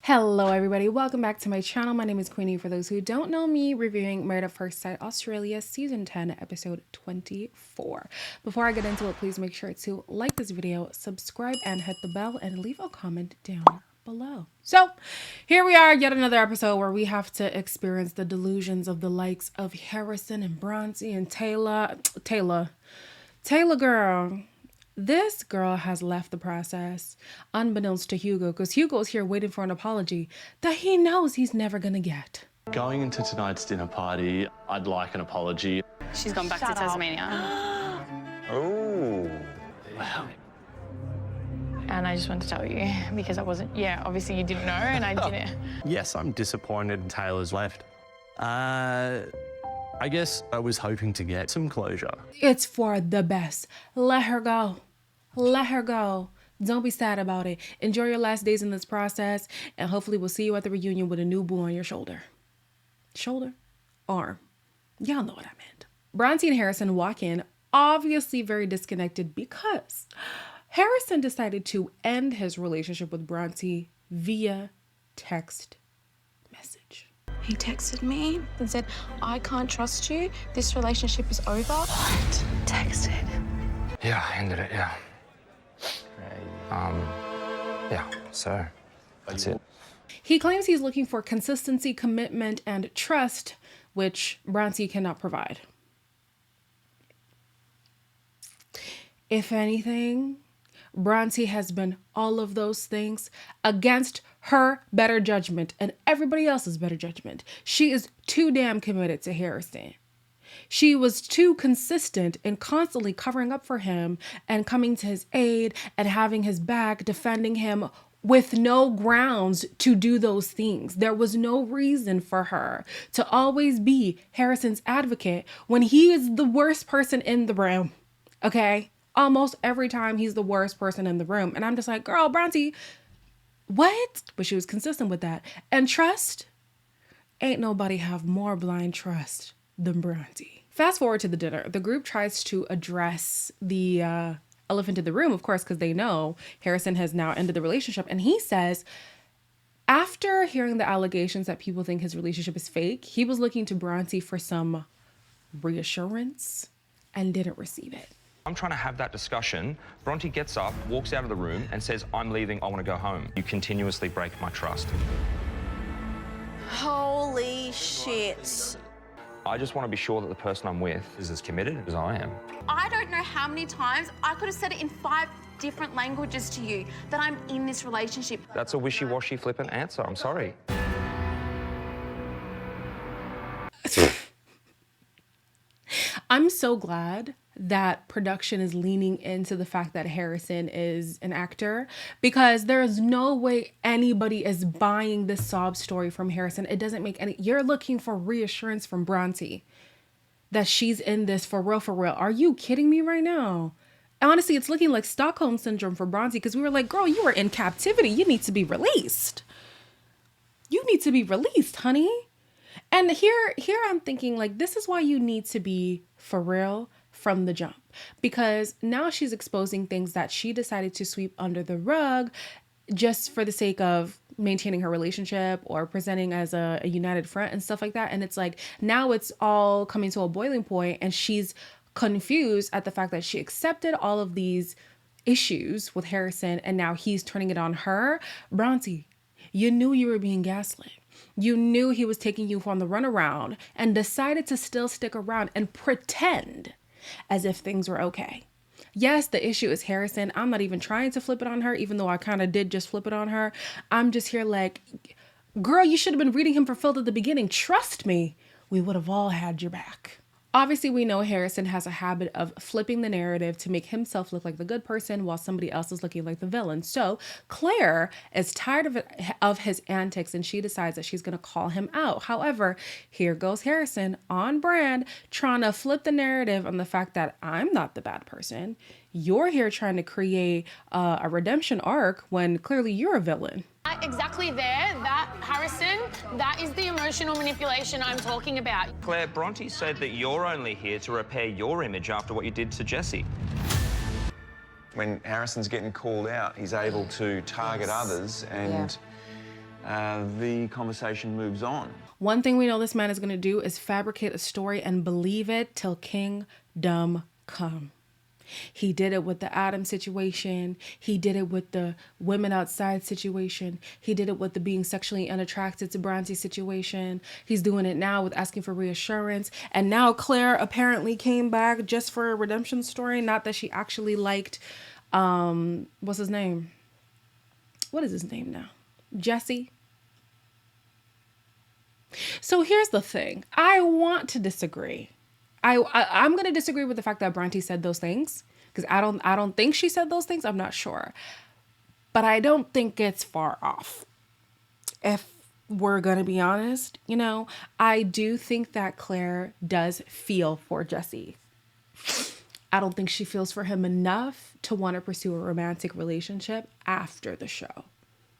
Hello everybody, welcome back to my channel. My name is Queenie. For those who don't know me, reviewing Married at First Sight Australia Season 10, Episode 24. Before I get into it, please make sure to like this video, subscribe, and hit the bell, and leave a comment down below. So here we are, yet another episode where we have to experience the delusions of the likes of Harrison and Bronte and Taylor girl. This girl has left the process, unbeknownst to Hugo, because Hugo's here waiting for an apology that he knows he's never gonna get. Going into tonight's dinner party, I'd like an apology. She's gone back to Tasmania. Oh. Wow. And I just wanted to tell you, because I wasn't, obviously you didn't know, and I didn't. Yes, I'm disappointed Taylor's left. I guess I was hoping to get some closure. It's for the best. Let her go. Let her go. Don't be sad about it. Enjoy your last days in this process, and hopefully we'll see you at the reunion with a new boo on your shoulder. Shoulder? Arm. Y'all know what I meant. Bronte and Harrison walk in, obviously very disconnected because Harrison decided to end his relationship with Bronte via text message. He texted me and said, I can't trust you. This relationship is over. What? Texted? Yeah, I ended it, yeah. So that's it. He claims he's looking for consistency, commitment, and trust, which Bronte cannot provide. If anything, Bronte has been all of those things against her better judgment and everybody else's better judgment. She is too damn committed to Harrison. She was too consistent in constantly covering up for him and coming to his aid and having his back, defending him with no grounds to do those things. There was no reason for her to always be Harrison's advocate when he is the worst person in the room. Okay? Almost every time he's the worst person in the room. And I'm just like, girl, Bronte, what? But she was consistent with that. And trust, ain't nobody have more blind trust than Bronte. Fast forward to the dinner. The group tries to address the elephant in the room, of course, because they know Harrison has now ended the relationship. And he says, after hearing the allegations that people think his relationship is fake, he was looking to Bronte for some reassurance and didn't receive it. I'm trying to have that discussion. Bronte gets up, walks out of the room and says, I'm leaving, I want to go home. You continuously break my trust. Holy shit. I just want to be sure that the person I'm with is as committed as I am. I don't know how many times I could have said it in 5 different languages to you that I'm in this relationship. That's a wishy-washy flippant answer, I'm sorry. I'm so glad that production is leaning into the fact that Harrison is an actor, because there is no way anybody is buying this sob story from Harrison. It doesn't make any. You're looking for reassurance from Bronte that she's in this for real, for real. Are you kidding me right now? Honestly, it's looking like Stockholm syndrome for Bronte, because we were like, girl, you are in captivity. You need to be released. You need to be released, honey. And here I'm thinking, like, this is why you need to be for real from the jump, because now she's exposing things that she decided to sweep under the rug just for the sake of maintaining her relationship or presenting as a united front and stuff like that. And it's like, now it's all coming to a boiling point, and she's confused at the fact that she accepted all of these issues with Harrison, and now he's turning it on her. Bronte, you knew you were being gaslit. You knew he was taking you on the runaround and decided to still stick around and pretend as if things were okay. Yes, the issue is Harrison. I'm not even trying to flip it on her, even though I kind of did just flip it on her. I'm just here like, girl, you should have been reading him for filth at the beginning. Trust me, we would have all had your back. Obviously, we know Harrison has a habit of flipping the narrative to make himself look like the good person while somebody else is looking like the villain. So Claire is tired of his antics, and she decides that she's going to call him out. However, here goes Harrison on brand, trying to flip the narrative on the fact that I'm not the bad person. You're here trying to create a redemption arc when clearly you're a villain. Exactly there, that, Harrison, that is the emotional manipulation I'm talking about. Claire, Bronte said that you're only here to repair your image after what you did to Jesse. When Harrison's getting called out, he's able to target others and the conversation moves on. One thing we know this man is going to do is fabricate a story and believe it till kingdom come. He did it with the Adam situation. He did it with the women outside situation. He did it with the being sexually unattracted to Bronte situation. He's doing it now with asking for reassurance. And now Claire apparently came back just for a redemption story. Not that she actually liked, what's his name? What is his name now? Jesse. So here's the thing. I want to disagree. I'm going to disagree with the fact that Bronte said those things, because I don't think she said those things. I'm not sure. But I don't think it's far off. If we're going to be honest, you know, I do think that Claire does feel for Jesse. I don't think she feels for him enough to want to pursue a romantic relationship after the show.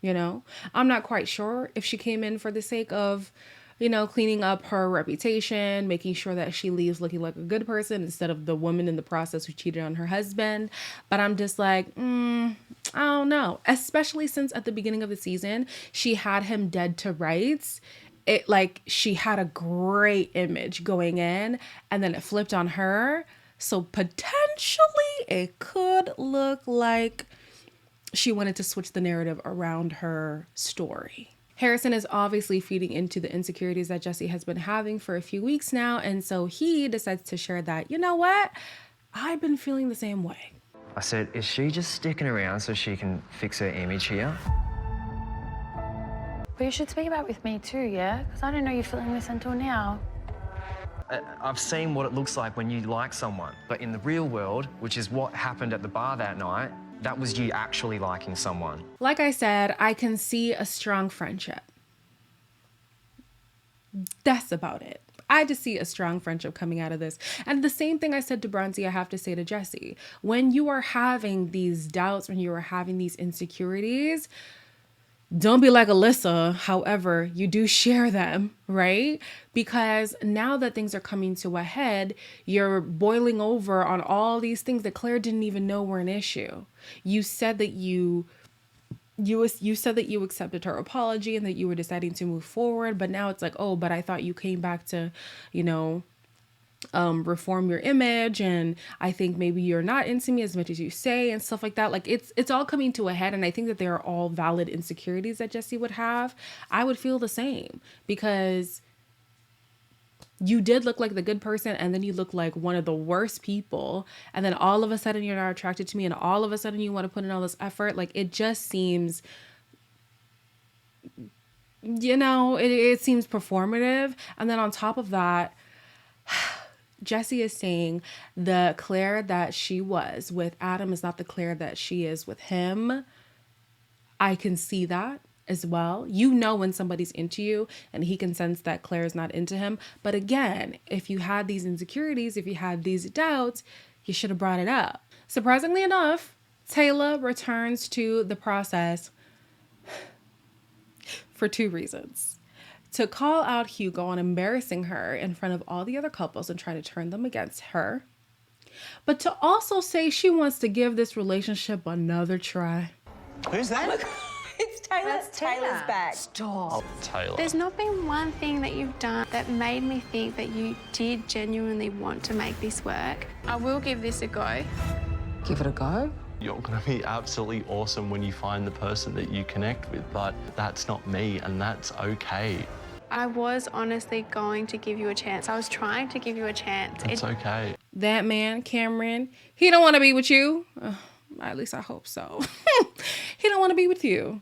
You know, I'm not quite sure if she came in for the sake of, you know, cleaning up her reputation, making sure that she leaves looking like a good person instead of the woman in the process who cheated on her husband. But I'm just like, I don't know. Especially since at the beginning of the season, she had him dead to rights. It like she had a great image going in and then it flipped on her. So potentially it could look like she wanted to switch the narrative around her story. Harrison is obviously feeding into the insecurities that Jesse has been having for a few weeks now. And so he decides to share that, you know what? I've been feeling the same way. I said, is she just sticking around so she can fix her image here? But you should speak about it with me too, yeah? Because I didn't know you're feeling this until now. I've seen what it looks like when you like someone. But in the real world, which is what happened at the bar that night, that was you actually liking someone. Like I said, I can see a strong friendship. That's about it. I just see a strong friendship coming out of this. And the same thing I said to Bronte, I have to say to Jesse. When you are having these doubts, when you are having these insecurities, don't be like Alyssa. However, you do share them, right? Because now that things are coming to a head, you're boiling over on all these things that Claire didn't even know were an issue. You said that you said that you accepted her apology and that you were deciding to move forward. But now it's like, oh, but I thought you came back to, you know, reform your image, and I think maybe you're not into me as much as you say and stuff like that. Like it's all coming to a head, and I think that they are all valid insecurities that Jesse would have. I would feel the same, because you did look like the good person and then you look like one of the worst people, and then all of a sudden you're not attracted to me, and all of a sudden you want to put in all this effort. Like it just seems, you know, it seems performative. And then on top of that, Jesse is saying the Claire that she was with Adam is not the Claire that she is with him. I can see that as well. You know when somebody's into you, and he can sense that Claire is not into him. But again, if you had these insecurities, if you had these doubts, you should have brought it up. Surprisingly enough, Taylor returns to the process for two reasons. To call out Hugo on embarrassing her in front of all the other couples and try to turn them against her. But to also say she wants to give this relationship another try. Who's that? It's Taylor. That's Taylor's back. Stop. Taylor. There's not been one thing that you've done that made me think that you did genuinely want to make this work. I will give this a go. Give it a go? You're going to be absolutely awesome when you find the person that you connect with, but that's not me, and that's okay. I was honestly going to give you a chance. I was trying to give you a chance. It's okay. That man, Cameron, he don't want to be with you. At least I hope so. He don't want to be with you.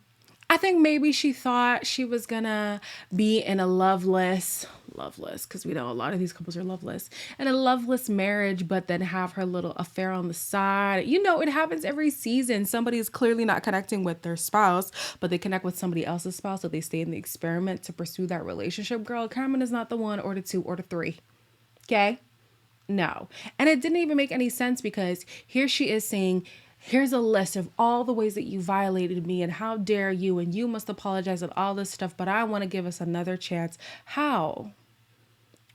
I think maybe she thought she was gonna be in a loveless, because we know a lot of these couples are loveless, in a loveless marriage, but then have her little affair on the side. You know, it happens every season. Somebody is clearly not connecting with their spouse, but they connect with somebody else's spouse, so they stay in the experiment to pursue that relationship. Girl, Cameron is not the one or the two or the three. Okay? No. And it didn't even make any sense, because here she is saying, here's a list of all the ways that you violated me, and how dare you, and you must apologize and all this stuff, but I want to give us another chance. How?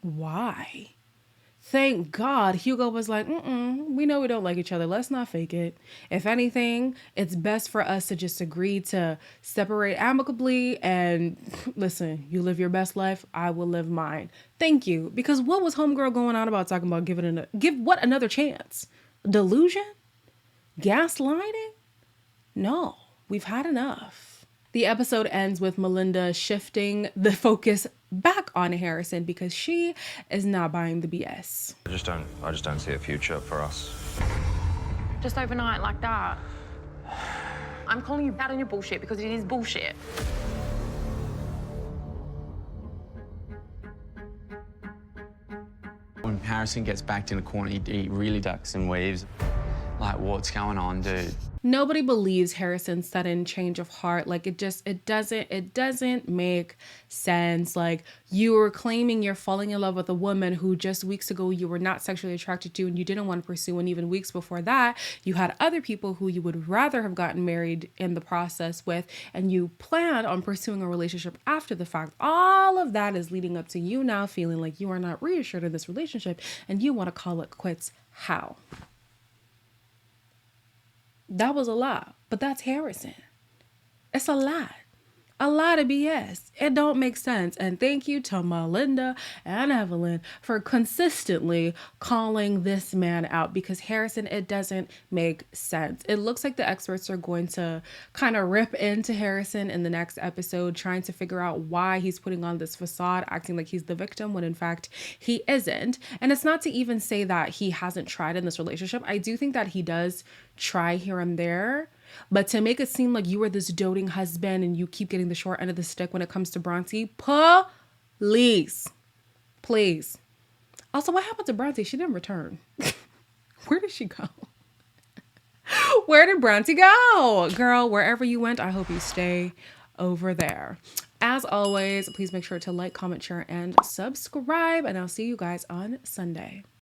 Why? Thank God Hugo was like, we know we don't like each other. Let's not fake it. If anything, it's best for us to just agree to separate amicably and listen, you live your best life, I will live mine. Thank you. Because what was homegirl going on about talking about give what another chance? Delusion? Gaslighting? No, we've had enough. The episode ends with Melinda shifting the focus back on Harrison because she is not buying the BS. I just don't see a future for us. Just overnight like that. I'm calling you out on your bullshit because it is bullshit. When Harrison gets backed in a corner, he really ducks and weaves. Like, what's going on, dude? Nobody believes Harrison's sudden change of heart. Like, it doesn't make sense. Like, you were claiming you're falling in love with a woman who just weeks ago you were not sexually attracted to and you didn't want to pursue, and even weeks before that you had other people who you would rather have gotten married in the process with, and you planned on pursuing a relationship after the fact. All of that is leading up to you now feeling like you are not reassured in this relationship and you want to call it quits. How? That was a lot, but that's Harrison. It's a lot. A lot of BS. It don't make sense. And thank you to Melinda and Evelyn for consistently calling this man out, because Harrison, it doesn't make sense. It looks like the experts are going to kind of rip into Harrison in the next episode, trying to figure out why he's putting on this facade, acting like he's the victim when in fact he isn't. And it's not to even say that he hasn't tried in this relationship. I do think that he does try here and there. But to make it seem like you were this doting husband and you keep getting the short end of the stick when it comes to Bronte, please. Also, what happened to Bronte? She didn't return. Where did she go? Where did Bronte go? Girl, wherever you went, I hope you stay over there. As always, please make sure to like, comment, share, and subscribe. And I'll see you guys on Sunday.